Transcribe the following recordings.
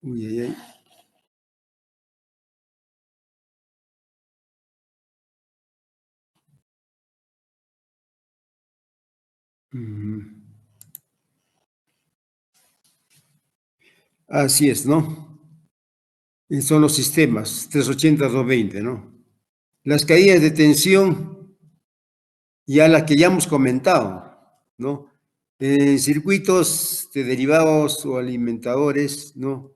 Uy, ay, ay. Mm. Así es, ¿no? Y son los sistemas, 380-220, ¿no? Las caídas de tensión, ya las que ya hemos comentado, ¿no? Circuitos de derivados o alimentadores, ¿no?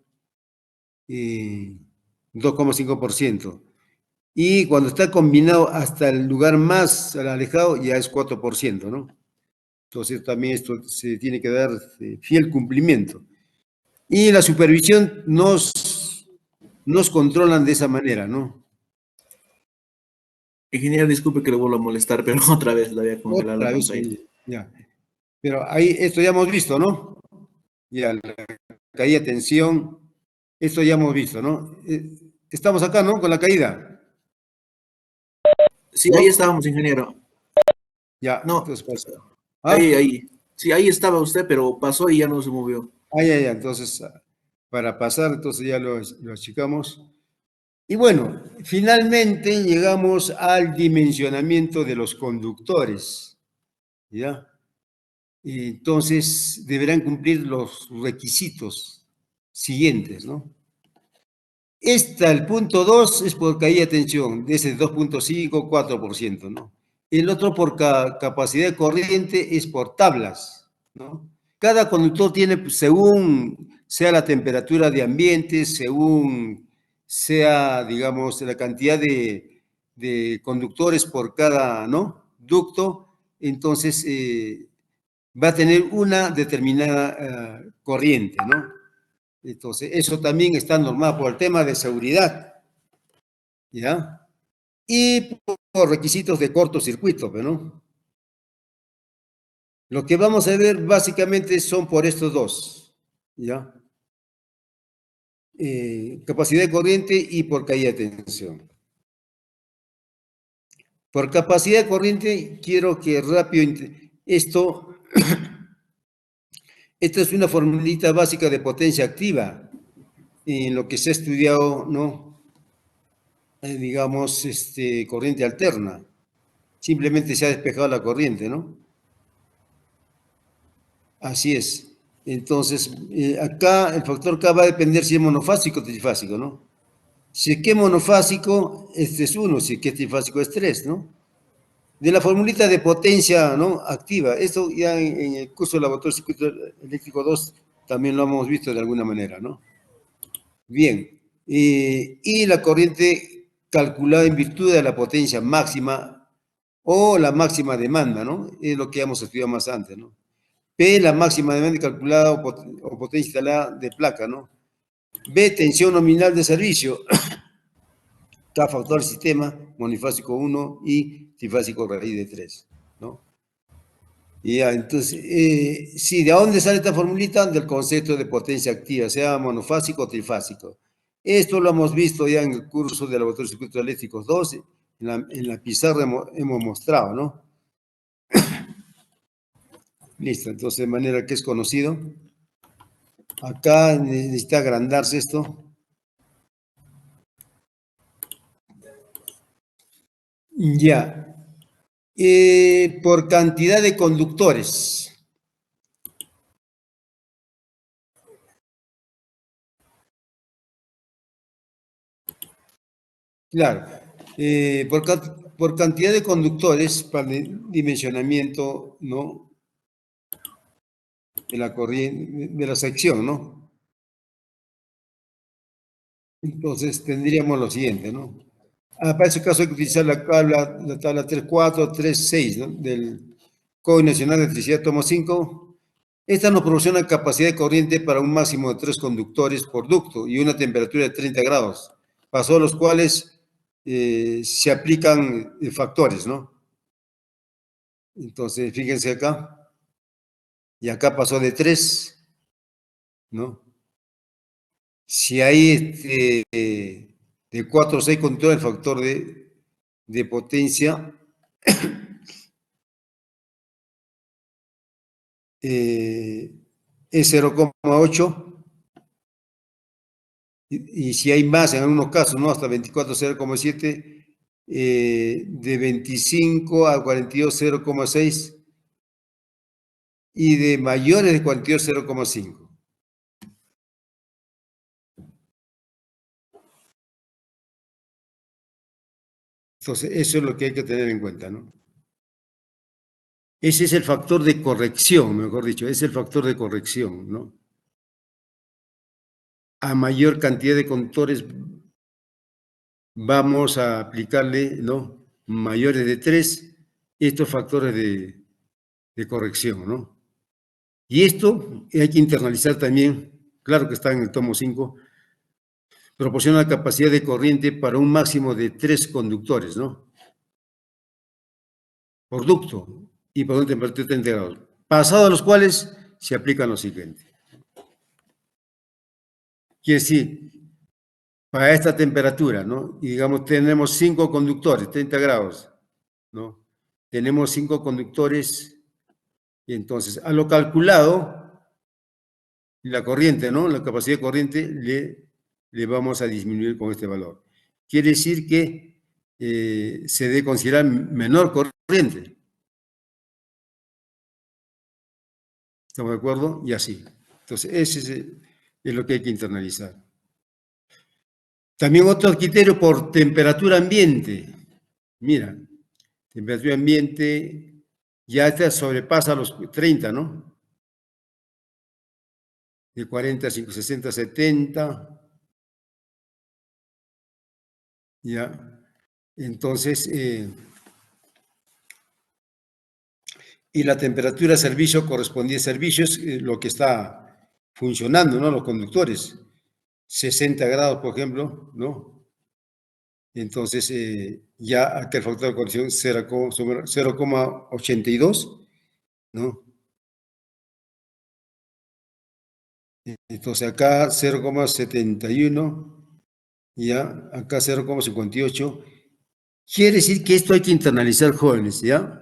2,5%. Y cuando está combinado hasta el lugar más alejado, ya es 4%, ¿no? Entonces también esto se tiene que dar fiel cumplimiento. Y la supervisión nos controlan de esa manera, ¿no? Ingeniero, disculpe que le vuelvo a molestar, pero otra vez le había congelado la Otra vez, pantalla. ya. Pero ahí, esto ya hemos visto, ¿no? Ya, la caída de tensión, esto ya hemos visto, ¿no? Estamos acá, ¿no? Con la caída, Sí, ahí ¿no? estábamos, ingeniero. Ya, No, entonces pasa. ahí, ¿Ah? ahí. Sí, ahí estaba usted, pero pasó y ya no se movió. Ya, ya. Entonces, para pasar, entonces ya lo achicamos. Y bueno, finalmente llegamos al dimensionamiento de los conductores, ¿ya? Y entonces deberán cumplir los requisitos siguientes, ¿no? El punto 2 es por caída de tensión, de ese 2,5, 4%, ¿no? El otro por capacidad de corriente es por tablas, ¿no? Cada conductor tiene, pues, según sea la temperatura de ambiente, según sea, digamos, la cantidad de conductores por cada, ¿no? Ducto, entonces va a tener una determinada corriente, ¿no? Entonces, eso también está normado por el tema de seguridad, ¿ya? Y por requisitos de cortocircuito, ¿no? Lo que vamos a ver básicamente son por estos dos, ¿ya? Capacidad de corriente y por caída de tensión. Por capacidad de corriente, quiero que rápido, esto es una formulita básica de potencia activa, en lo que se ha estudiado, ¿no? Digamos, corriente alterna. Simplemente se ha despejado la corriente, ¿no? Así es. Entonces, acá el factor K va a depender si es monofásico o trifásico, ¿no? Si es que es monofásico, este es 1, si es que es trifásico es 3, ¿no? De la formulita de potencia, ¿no? Activa. Esto ya en el curso de laboratorio de circuito eléctrico 2 también lo hemos visto de alguna manera, ¿no? Bien. Y la corriente calculada en virtud de la potencia máxima o la máxima demanda, ¿no? Es lo que hemos estudiado más antes, ¿no? P, la máxima demanda calculada o potencia instalada de placa, ¿no? B, tensión nominal de servicio. K, factor del sistema, monofásico 1 y trifásico raíz de 3, ¿no? Y ya, entonces, sí, ¿de dónde sale esta formulita? Del concepto de potencia activa, sea monofásico o trifásico. Esto lo hemos visto ya en el curso de laboratorio de circuitos eléctricos 2, en la pizarra hemos mostrado, ¿no? Listo, entonces de manera que es conocido. Acá necesita agrandarse esto. Ya. Por cantidad de conductores. Claro. Por cantidad de conductores para el dimensionamiento, ¿no? De la corriente, de la sección, ¿no? Entonces tendríamos lo siguiente, ¿no? Para ese caso hay que utilizar la tabla 3.4, 3.6, ¿no? Del Código Nacional de Electricidad, tomo 5. Esta nos proporciona capacidad de corriente para un máximo de 3 conductores por ducto y una temperatura de 30 grados, pasó los cuales se aplican factores, ¿no? Entonces, fíjense acá, y acá pasó de 3, ¿no? Si hay de 4 o 6 conductores, el factor de potencia es 0,8, y si hay más en algunos casos, ¿no? Hasta 24,0,7, de 25 a 42,0,6 y de mayores de 42,0,5. Entonces, eso es lo que hay que tener en cuenta, ¿no? Ese es el factor de corrección, mejor dicho, es el factor de corrección, ¿no? A mayor cantidad de conductores vamos a aplicarle, ¿no? Mayores de 3 estos factores de corrección, ¿no? Y esto hay que internalizar también, claro que está en el tomo 5, proporciona capacidad de corriente para un máximo de 3 conductores, ¿no? Por ducto y por una temperatura de 30 grados, pasados los cuales se aplican lo siguiente. Quiere decir, para esta temperatura, ¿no? Y digamos, tenemos 5 conductores, 30 grados, ¿no? Tenemos 5 conductores, y entonces, a lo calculado, la corriente, ¿no? La capacidad de corriente le vamos a disminuir con este valor. Quiere decir que se debe considerar menor corriente. ¿Estamos de acuerdo? Y así. Entonces, ese es lo que hay que internalizar. También otro criterio por temperatura ambiente. Mira, temperatura ambiente ya esta sobrepasa los 30, ¿no? De 40, 50, 60, 70. Ya. Entonces, y la temperatura de servicio correspondía a servicios, lo que está funcionando, ¿no? Los conductores. 60 grados, por ejemplo, ¿no? Entonces, ya acá el factor de corrección 0,82, ¿no? Entonces, acá 0,71, ya, acá 0,58. Quiere decir que esto hay que internalizar, jóvenes, ¿ya?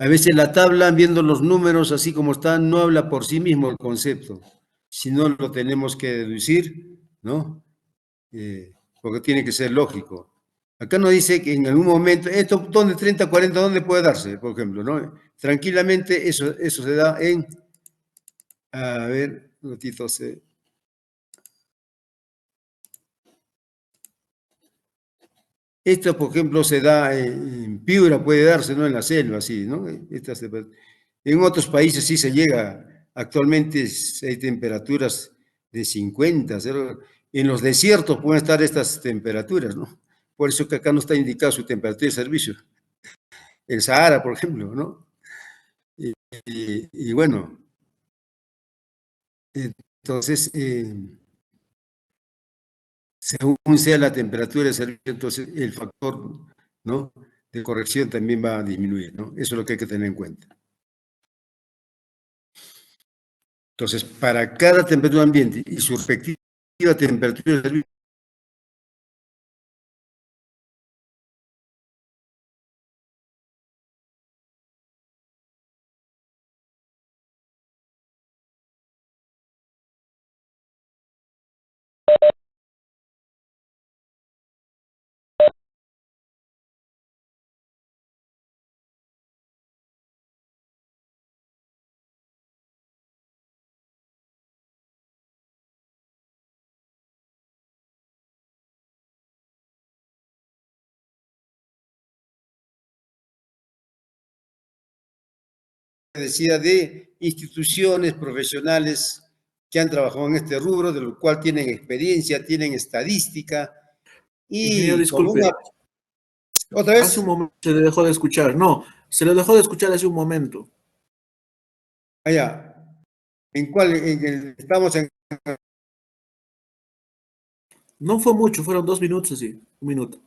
A veces la tabla, viendo los números así como están, no habla por sí mismo el concepto, sino lo tenemos que deducir, ¿no? Porque tiene que ser lógico. Acá nos dice que en algún momento, esto, ¿dónde 30, 40, dónde puede darse, por ejemplo, ¿no? Tranquilamente eso se da en, a ver, un ratito, esto, por ejemplo, se da en Piura, puede darse, ¿no? En la selva, sí, ¿no? En otros países sí se llega, actualmente hay temperaturas de 50, 0. En los desiertos pueden estar estas temperaturas, ¿no? Por eso que acá no está indicada su temperatura de servicio. El Sahara, por ejemplo, ¿no? Y bueno, entonces, según sea la temperatura de servicio, entonces el factor, ¿no? De corrección también va a disminuir, ¿no? Eso es lo que hay que tener en cuenta. Entonces, para cada temperatura ambiente y su respectiva temperatura de servicio, decía de instituciones profesionales que han trabajado en este rubro, de lo cual tienen experiencia, tienen estadística Ingeniero, y con una... disculpe, ¿Otra hace un vez? momento se le dejó de escuchar. No, se le dejó de escuchar hace un momento. Allá. ¿En cuál? Estamos en... No fue mucho, fueron 2 minutos, así, un minuto.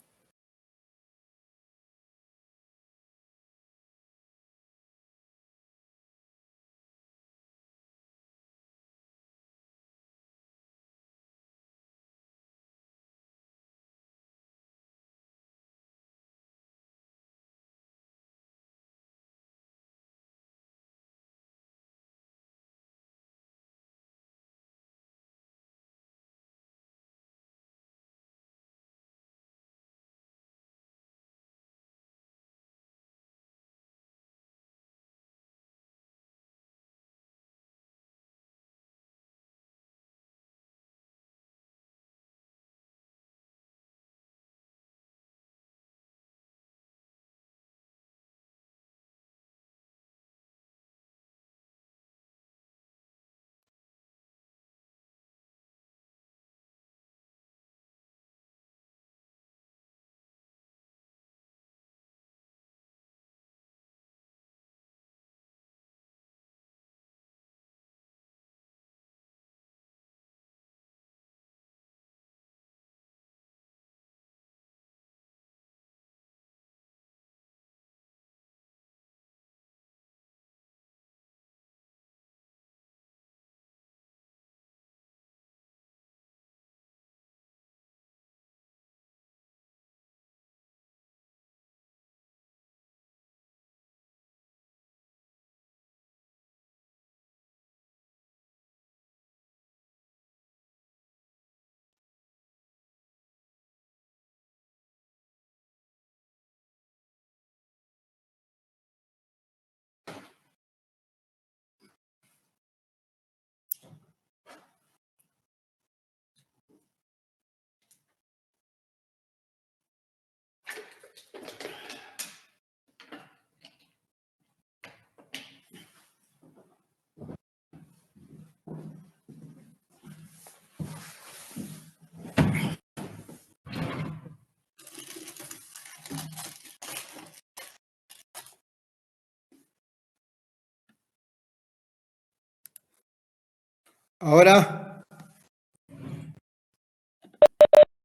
Ahora,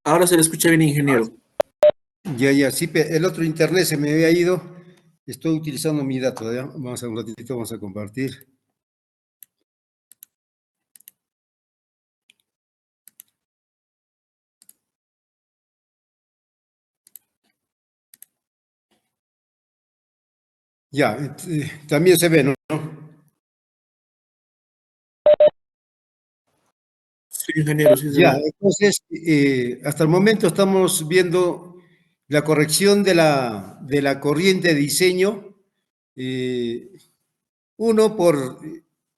Ahora se le escucha bien, ingeniero. ya, sí, el otro internet se me había ido. Estoy utilizando mi dato, ¿ya? Vamos a un ratito, vamos a compartir. Ya, también se ve, ¿no? Sí, ingeniero, sí se Ya, ve. entonces, hasta el momento estamos viendo la corrección de la corriente de diseño. eh, Uno por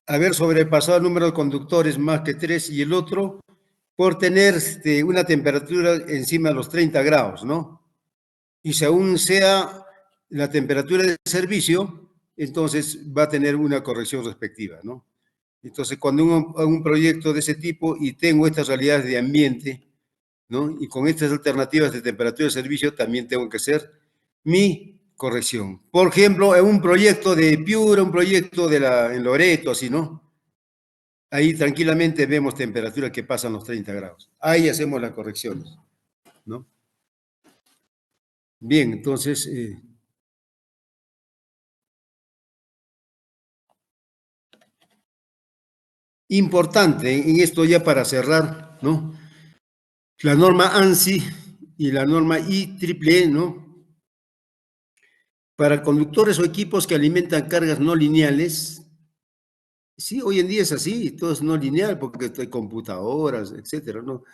haber sobrepasado el número de conductores más que 3 y el otro por tener una temperatura encima de los 30 grados, ¿no? Y según sea la temperatura de servicio, entonces va a tener una corrección respectiva, ¿no? Entonces, cuando hago un proyecto de ese tipo y tengo estas realidades de ambiente, ¿no? Y con estas alternativas de temperatura de servicio también tengo que hacer mi corrección. Por ejemplo, en un proyecto de Piura, un proyecto en Loreto, así, ¿no? Ahí tranquilamente vemos temperaturas que pasan los 30 grados. Ahí hacemos las correcciones, ¿no? Bien, entonces, importante en esto ya para cerrar, ¿no? La norma ANSI y la norma IEEE, ¿no? Para conductores o equipos que alimentan cargas no lineales, sí, hoy en día es así, todo es no lineal porque hay computadoras, etcétera, ¿no?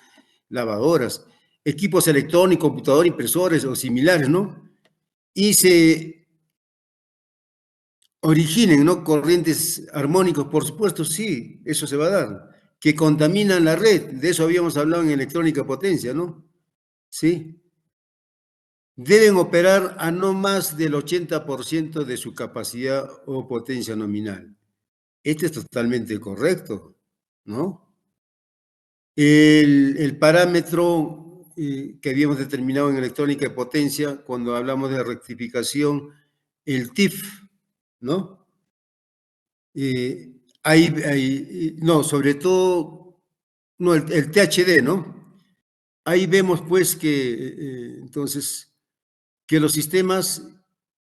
Lavadoras, equipos electrónicos, computador, impresores o similares, ¿no? Y se originen, ¿no? Corrientes armónicos, por supuesto, sí, eso se va a dar. Que contaminan la red, de eso habíamos hablado en electrónica potencia, ¿no? Sí. Deben operar a no más del 80% de su capacidad o potencia nominal. Este es totalmente correcto, ¿no? El parámetro que habíamos determinado en electrónica de potencia, cuando hablamos de rectificación, el TIF, ¿no? No, sobre todo, no, el THD, ¿no? Ahí vemos pues que, entonces, que los sistemas,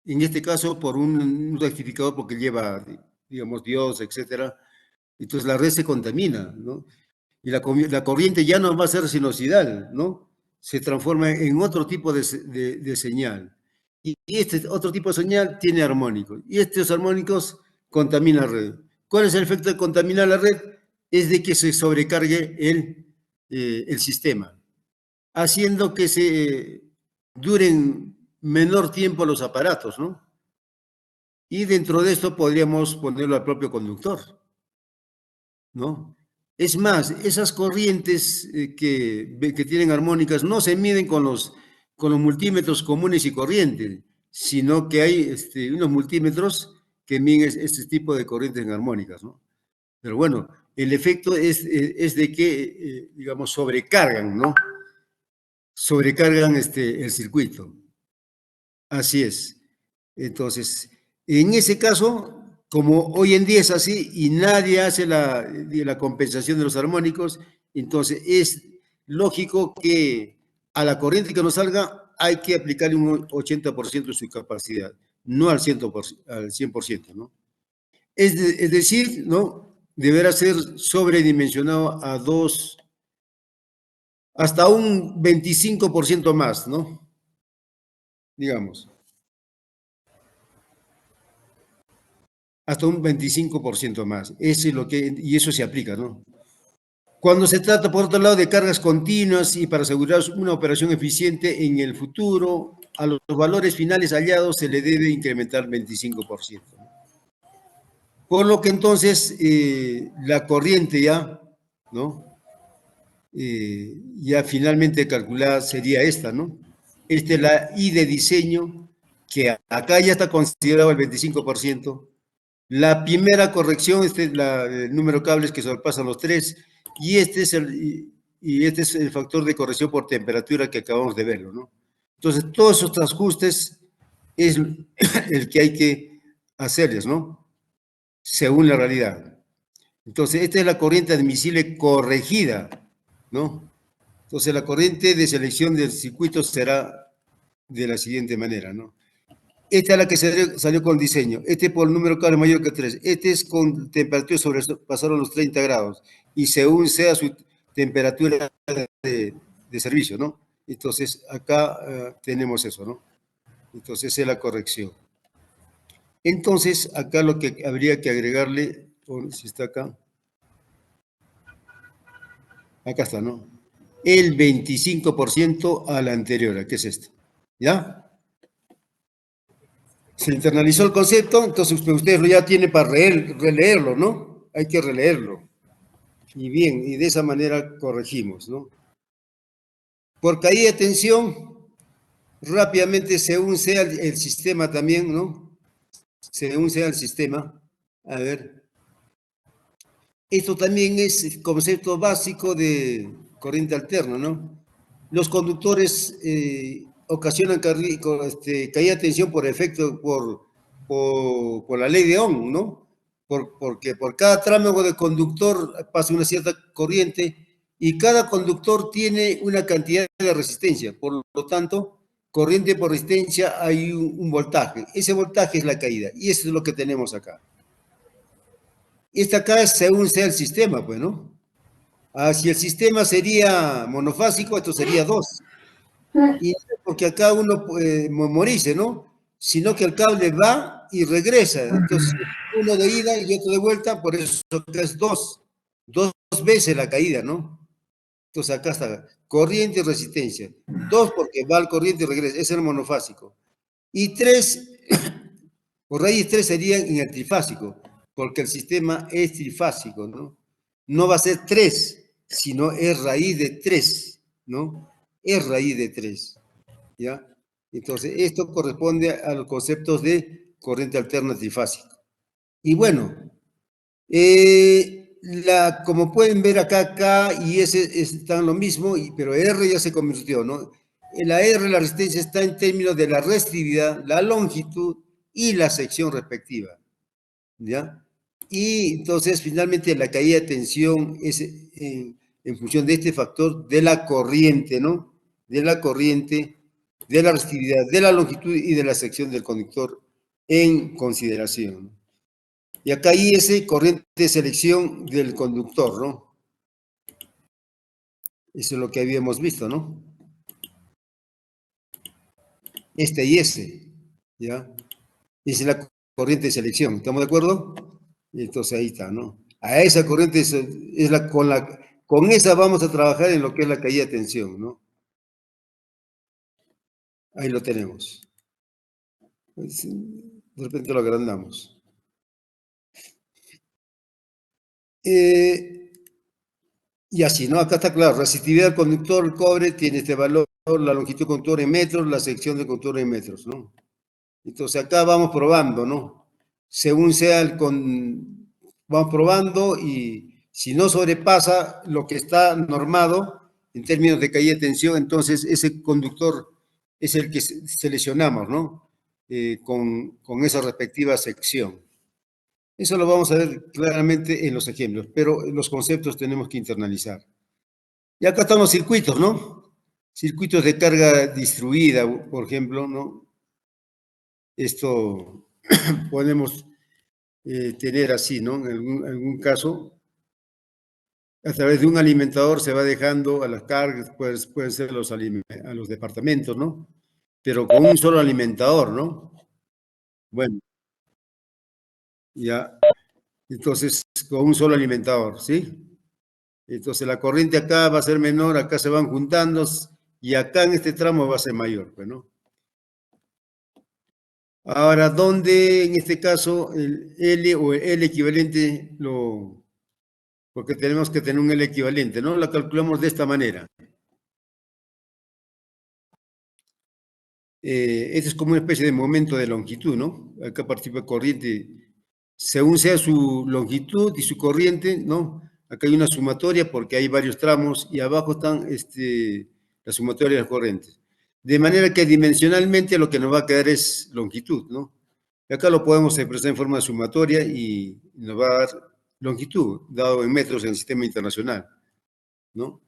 en este caso, por un rectificador, porque lleva, digamos, Dios, etcétera, entonces la red se contamina, ¿no? Y la corriente ya no va a ser sinusoidal, ¿no? Se transforma en otro tipo de señal. Y este otro tipo de señal tiene armónicos. Y estos armónicos contaminan la red. ¿Cuál es el efecto de contaminar la red? Es de que se sobrecargue el sistema, haciendo que se duren menor tiempo los aparatos, ¿no? Y dentro de esto podríamos ponerlo al propio conductor, ¿no? Es más, esas corrientes que tienen armónicas no se miden con los multímetros comunes y corrientes, sino que hay unos multímetros que miden este tipo de corrientes en armónicas, ¿no? Pero bueno, el efecto es de que, digamos, sobrecargan, ¿no? Sobrecargan el circuito. Así es. Entonces, en ese caso, como hoy en día es así y nadie hace la compensación de los armónicos, entonces es lógico que a la corriente que nos salga hay que aplicarle un 80% de su capacidad, no al 100%, al 100%, ¿no? Es decir, ¿no? Deberá ser sobredimensionado a hasta un 25% más, ¿no? Digamos. Hasta un 25% más. Eso es lo que, y eso se aplica, ¿no? Cuando se trata, por otro lado, de cargas continuas y para asegurar una operación eficiente en el futuro, a los valores finales hallados se le debe incrementar 25%. Por lo que entonces la corriente ya, ¿no? Ya finalmente calculada sería esta, ¿no? Esta es la I de diseño, que acá ya está considerado el 25%. La primera corrección, este es el número de cables que sobrepasan los 3, y este es el factor de corrección por temperatura que acabamos de verlo, ¿no? Entonces, todos esos ajustes es el que hay que hacerles, ¿no? Según la realidad. Entonces, esta es la corriente admisible corregida, ¿no? Entonces, la corriente de selección del circuito será de la siguiente manera, ¿no? Esta es la que salió con diseño. Este por el número K es mayor que 3. Este es con temperatura pasaron los 30 grados. Y según sea su temperatura de servicio, ¿no? Entonces, acá tenemos eso, ¿no? Entonces, esa es la corrección. Entonces, acá lo que habría que agregarle, si está acá, acá está, ¿no? El 25% a la anterior, ¿qué es esto? ¿Ya? Se internalizó el concepto, entonces ustedes lo ya tienen para releerlo, ¿no? Hay que releerlo. Y bien, y de esa manera corregimos, ¿no? Por caída de tensión, rápidamente, según sea el sistema también, ¿no? Según sea el sistema, a ver, esto también es el concepto básico de corriente alterna, ¿no? Los conductores ocasionan caída de tensión por efecto, por la ley de Ohm, ¿no? Porque por cada tramo de conductor pasa una cierta corriente y cada conductor tiene una cantidad de resistencia. Por lo tanto, corriente por resistencia hay un voltaje. Ese voltaje es la caída y eso es lo que tenemos acá. Esta acá es según sea el sistema, pues, ¿no? Si el sistema sería monofásico, esto sería 2. Y porque acá uno memorice, ¿no? Sino que el cable va y regresa. Entonces, uno de ida y otro de vuelta, por eso que es 2. 2 veces la caída, ¿no? Entonces, acá está corriente y resistencia. 2 porque va al corriente y regresa. Ese es el monofásico. Y 3, por raíz 3 serían en el trifásico, porque el sistema es trifásico, ¿no? No va a ser 3, sino es raíz de 3, ¿no? Es raíz de 3, ¿ya? Entonces, esto corresponde a los conceptos de corriente alterna trifásica. Y bueno, como pueden ver acá, K y S están lo mismo, pero R ya se convirtió, ¿no? En la R, la resistencia está en términos de la resistividad, la longitud y la sección respectiva, ¿ya? Y entonces, finalmente, la caída de tensión es en función de este factor de la corriente, ¿no? De la corriente, de la resistividad, de la longitud y de la sección del conductor en consideración. Y acá hay ese corriente de selección del conductor, ¿no? Eso es lo que habíamos visto, ¿no? Este y ese, ¿ya? Esa es la corriente de selección, ¿estamos de acuerdo? Y entonces ahí está, ¿no? A esa corriente con esa vamos a trabajar en lo que es la caída de tensión, ¿no? Ahí lo tenemos. De repente lo agrandamos. Y así, ¿no? Acá está claro, resistividad del conductor, el cobre tiene este valor, la longitud del conductor en metros, la sección del conductor en metros, ¿no? Entonces acá vamos probando, ¿no? Según sea vamos probando y si no sobrepasa lo que está normado en términos de caída de tensión, entonces ese conductor es el que seleccionamos, ¿no? Con esa respectiva sección. Eso lo vamos a ver claramente en los ejemplos, pero los conceptos tenemos que internalizar. Y acá están los circuitos, ¿no? Circuitos de carga distribuida, por ejemplo, ¿no? Esto podemos tener así, ¿no? En algún caso, a través de un alimentador se va dejando a las cargas, pueden ser a los departamentos, ¿no? Pero con un solo alimentador, ¿no? Bueno, ya, entonces con un solo alimentador, ¿sí? Entonces la corriente acá va a ser menor, acá se van juntando y acá en este tramo va a ser mayor, pues, ¿no? Ahora, ¿dónde en este caso el L o el L equivalente porque tenemos que tener un L equivalente, ¿no? La calculamos de esta manera. Este es como una especie de momento de longitud, ¿no? Acá participa corriente, según sea su longitud y su corriente, ¿no? Acá hay una sumatoria porque hay varios tramos y abajo están la sumatoria de las corrientes. De manera que dimensionalmente lo que nos va a quedar es longitud, ¿no? Y acá lo podemos expresar en forma sumatoria y nos va a dar longitud, dado en metros en el sistema internacional, ¿no?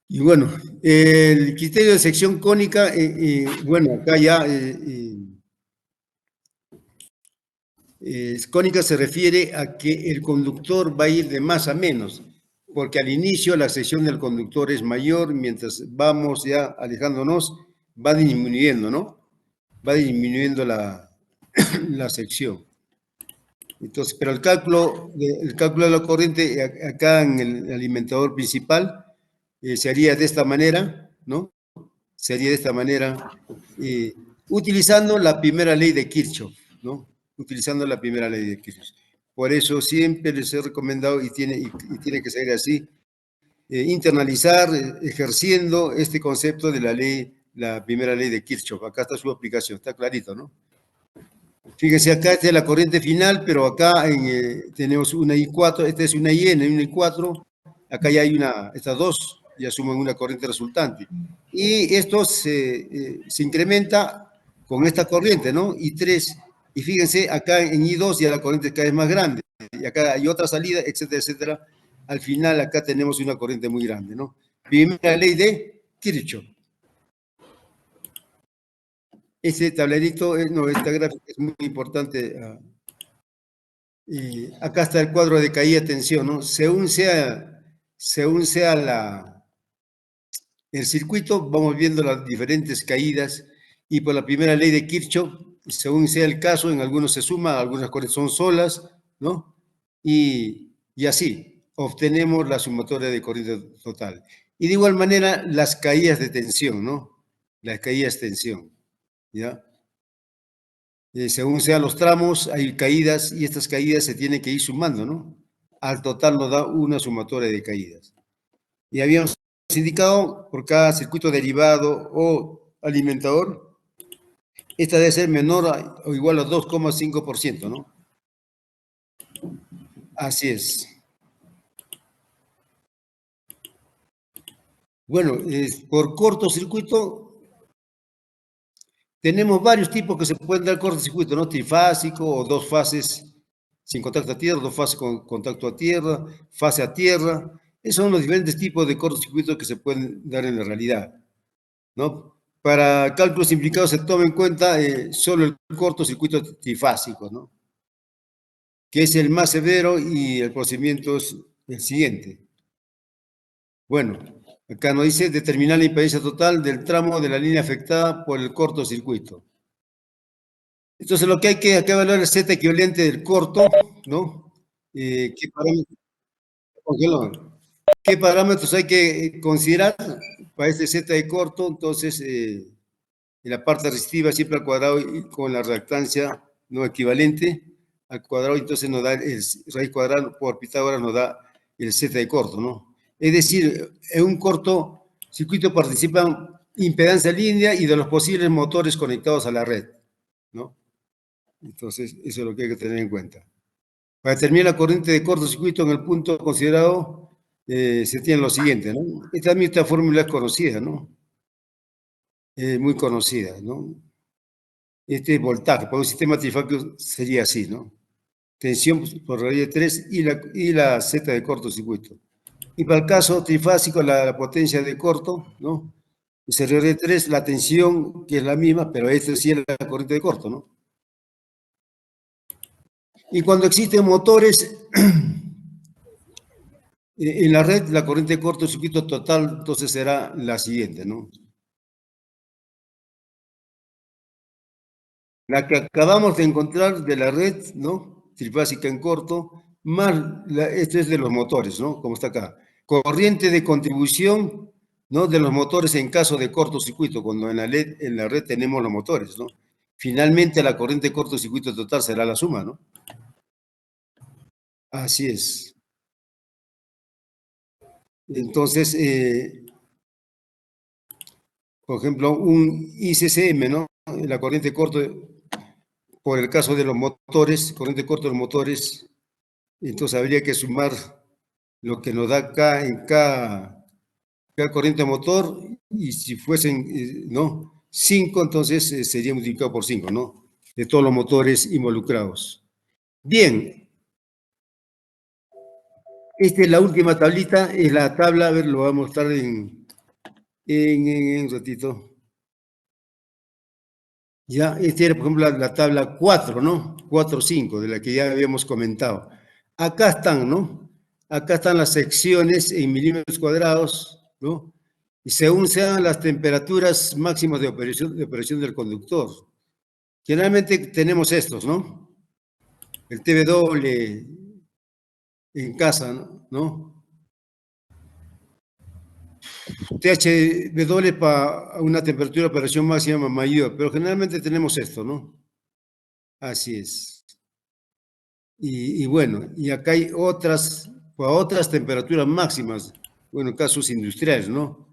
Y bueno, el criterio de sección cónica, bueno, acá ya cónica se refiere a que el conductor va a ir de más a menos, porque al inicio la sección del conductor es mayor, mientras vamos ya alejándonos, va disminuyendo, ¿no? Va disminuyendo la sección. Entonces, pero el cálculo de la corriente acá en el alimentador principal se haría de esta manera, ¿no? Se haría de esta manera, utilizando la primera ley de Kirchhoff, ¿no? Utilizando la primera ley de Kirchhoff. Por eso siempre les he recomendado y tiene que ser así, internalizar, ejerciendo este concepto de la ley, la primera ley de Kirchhoff. Acá está su aplicación, está clarito, ¿no? Fíjense, acá esta es la corriente final, pero acá tenemos una I4, esta es una IN, una I4, acá ya hay estas dos ya suman una corriente resultante. Y esto se incrementa con esta corriente, ¿no? I3, y fíjense, acá en I2 ya la corriente cada vez más grande, y acá hay otra salida, etcétera, etcétera. Al final acá tenemos una corriente muy grande, ¿no? Primera ley de Kirchhoff. Este tablerito, no, esta gráfica es muy importante. Y acá está el cuadro de caída de tensión, ¿no? Según sea el circuito, vamos viendo las diferentes caídas y por la primera ley de Kirchhoff, según sea el caso, en algunos se suma, algunas corrientes son solas, ¿no? Y así obtenemos la sumatoria de corriente total. Y de igual manera, las caídas de tensión, ¿no? Las caídas de tensión, ¿ya? Según sean los tramos, hay caídas y estas caídas se tienen que ir sumando, ¿no? Al total nos da una sumatoria de caídas. Y habíamos indicado por cada circuito derivado o alimentador, esta debe ser menor o igual a 2,5%, ¿no? Así es. Bueno, por cortocircuito tenemos varios tipos que se pueden dar cortocircuito, ¿no? Trifásico o dos fases sin contacto a tierra, dos fases con contacto a tierra, fase a tierra. Esos son los diferentes tipos de cortocircuitos que se pueden dar en la realidad, ¿no? Para cálculos implicados se toma en cuenta solo el cortocircuito trifásico, ¿no? Que es el más severo y el procedimiento es el siguiente. Bueno, acá nos dice determinar la impedancia total del tramo de la línea afectada por el cortocircuito. Entonces, lo que hay que evaluar es el Z equivalente del corto, ¿no? ¿Qué parámetros hay que considerar para este Z de corto? Entonces, en la parte resistiva siempre al cuadrado y con la reactancia no equivalente al cuadrado, entonces nos da el raíz cuadrada por Pitágoras, nos da el Z de corto, ¿no? Es decir, en un corto circuito participan impedancia línea y de los posibles motores conectados a la red, ¿no? Entonces, eso es lo que hay que tener en cuenta. Para determinar la corriente de cortocircuito en el punto considerado, se tiene lo siguiente, ¿no? Esta fórmula es conocida, ¿no? Muy conocida, ¿no? Este voltaje para un sistema trifásico sería así, ¿no? Tensión por raíz de 3 y la Z de cortocircuito. Y para el caso trifásico, la potencia de corto, ¿no? Se raíz de 3, la tensión, que es la misma, pero esta sí es la corriente de corto, ¿no? Y cuando existen motores en la red, la corriente de cortocircuito total, entonces será la siguiente, ¿no? La que acabamos de encontrar de la red, ¿no? Trifásica en corto, más, esto es de los motores, ¿no? Como está acá. Corriente de contribución, ¿no? De los motores en caso de cortocircuito, cuando en la red tenemos los motores, ¿no? Finalmente la corriente de cortocircuito total será la suma, ¿no? Así es. Entonces, por ejemplo, un ICCM, ¿no? La corriente corto, por el caso de los motores, corriente corta de los motores, entonces habría que sumar lo que nos da acá en cada corriente motor, y si fuesen, ¿no? 5, entonces sería multiplicado por 5, ¿no? De todos los motores involucrados. Bien, esta es la última tablita, es la tabla, a ver, lo voy a mostrar en un ratito. Ya, esta era, por ejemplo, la tabla 4, ¿no? 4, 5, de la que ya habíamos comentado. Acá están, ¿no? Acá están las secciones en milímetros cuadrados, ¿no? Y según sean las temperaturas máximas de operación del conductor. Generalmente tenemos estos, ¿no? El TW en casa, ¿no? THW para una temperatura de operación máxima mayor, pero generalmente tenemos esto, ¿no? Así es. Y bueno, y acá hay otras temperaturas máximas, bueno, casos industriales, ¿no?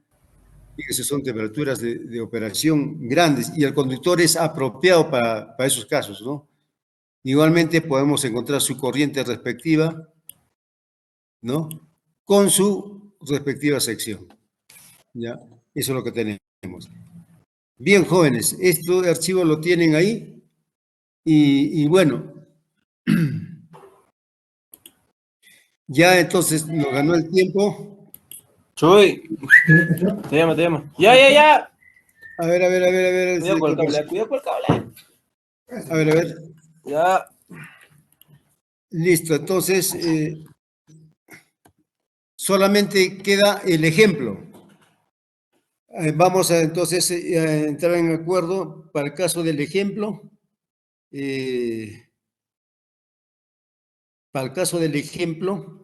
Fíjense, son temperaturas de operación grandes y el conductor es apropiado para esos casos, ¿no? Igualmente podemos encontrar su corriente respectiva, ¿no? Con su respectiva sección, ¿ya? Eso es lo que tenemos. Bien, jóvenes, este archivo lo tienen ahí y bueno, ya entonces nos ganó el tiempo. Chuy, te llamo, te llamo. Ya, ya, ya. A ver, a ver, a ver, a ver. Cuidado con el cable, cuidado con el cable. A ver, a ver. Ya. Listo, entonces solamente queda el ejemplo. Vamos a entonces a entrar en acuerdo para el caso del ejemplo. Para el caso del ejemplo,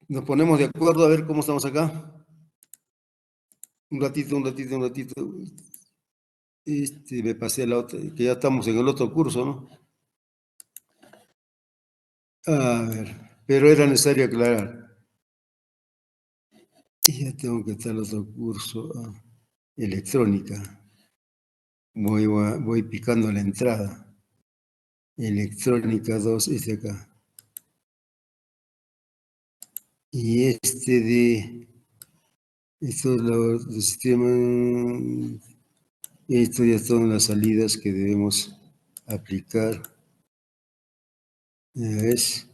nos ponemos de acuerdo a ver cómo estamos acá. Un ratito, un ratito, un ratito. Me pasé la otra, que ya estamos en el otro curso, ¿no? A ver, pero era necesario aclarar. Y ya tengo que estar el otro curso, electrónica. Voy picando la entrada. Electrónica 2, este acá. Y esto es el sistema, esto ya son las salidas que debemos aplicar. Ya ves,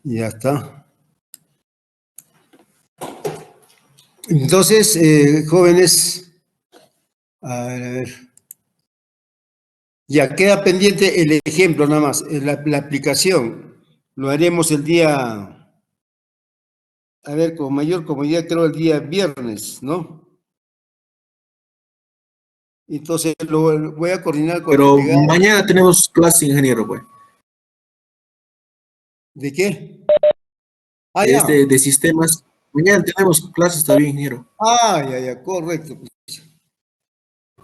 ya está. Entonces, jóvenes, a ver, a ver. Ya queda pendiente el ejemplo nada más, la aplicación. Lo haremos el día, a ver, con mayor comodidad creo el día viernes, ¿no? Entonces lo voy a coordinar con el Pero delegado. mañana tenemos clase, ingeniero, pues. ¿De qué? Ah, Es ya. de sistemas. Mañana tenemos clases, está bien, ingeniero. Ah, ya, ya, correcto.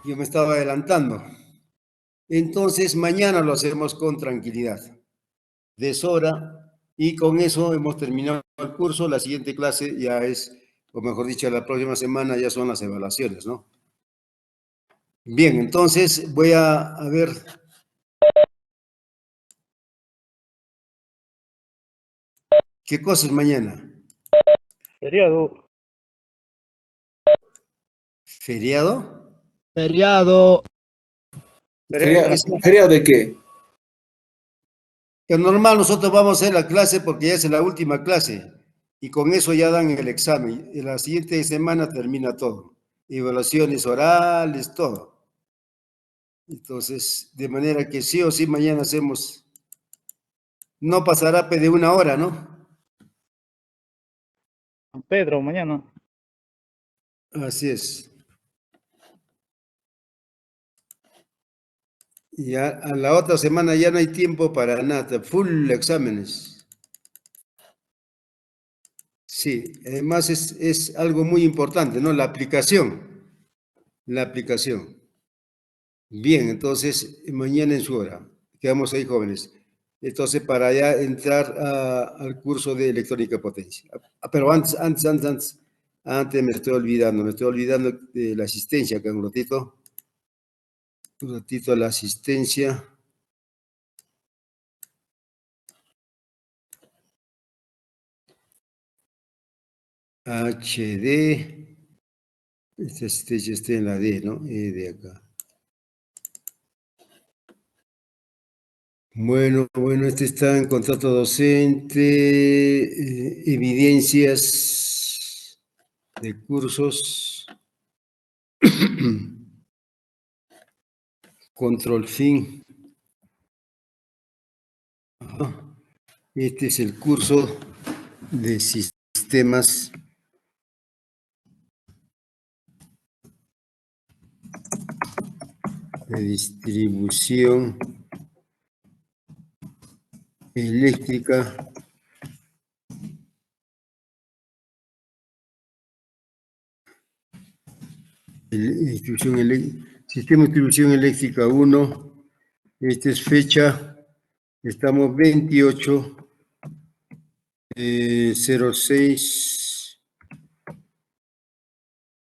Yo me estaba adelantando. Entonces, mañana lo hacemos con tranquilidad, deshora, y con eso hemos terminado el curso. La siguiente clase ya es, o mejor dicho, la próxima semana ya son las evaluaciones, ¿no? Bien, entonces voy a ver. ¿Qué cosa es mañana? Feriado. ¿Feriado? Feriado. Feriado. ¿Feriado de qué? Es normal, nosotros vamos a hacer la clase porque ya es la última clase y con eso ya dan el examen. Y la siguiente semana termina todo. Evaluaciones orales, todo. Entonces, de manera que sí o sí mañana hacemos, no pasará de una hora, ¿no? San Pedro, mañana. Así es. Y a la otra semana ya no hay tiempo para nada, full exámenes. Sí, además es algo muy importante, ¿no? La aplicación. La aplicación. Bien, entonces mañana en su hora. Quedamos ahí, jóvenes. Entonces, para ya entrar al curso de electrónica potencia. Pero antes me estoy olvidando de la asistencia acá un ratito la asistencia. HD, esta asistencia está en la D, ¿no? De acá. Bueno, este está en contrato docente, evidencias de cursos, control fin. Ajá. Este es el curso de sistemas de distribución eléctrica sistema de distribución eléctrica 1. Esta es fecha, estamos 28 06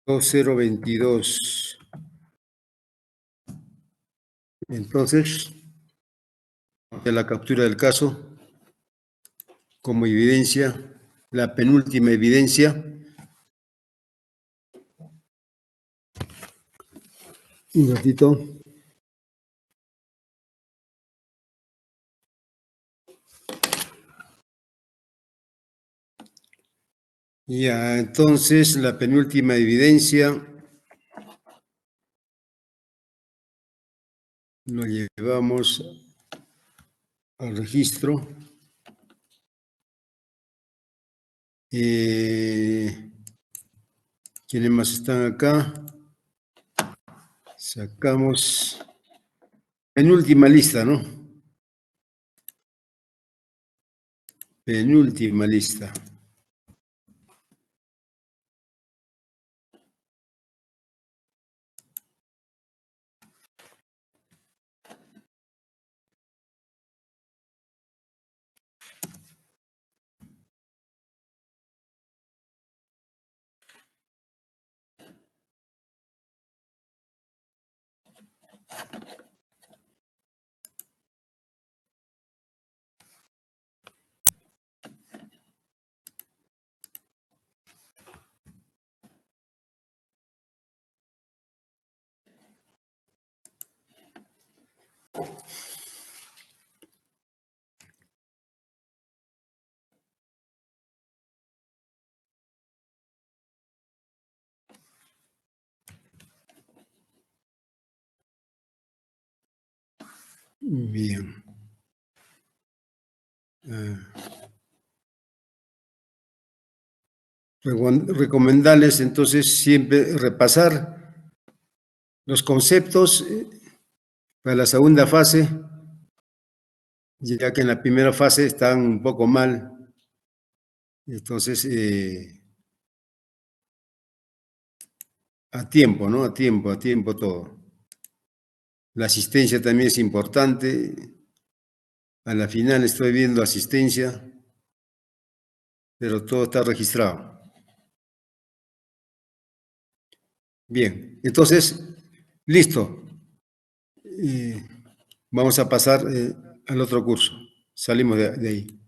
2022. Entonces, de la captura del caso como evidencia, la penúltima evidencia. Un ratito. Ya, entonces la penúltima evidencia lo llevamos al registro. ¿Quiénes más están acá? Sacamos penúltima lista, ¿no? Penúltima lista. Bien. Recomendarles entonces siempre repasar los conceptos para la segunda fase, ya que en la primera fase están un poco mal. Entonces, a tiempo, ¿no? A tiempo todo. La asistencia también es importante. A la final estoy viendo asistencia, pero todo está registrado. Bien, entonces, listo. Vamos a pasar al otro curso. Salimos de ahí.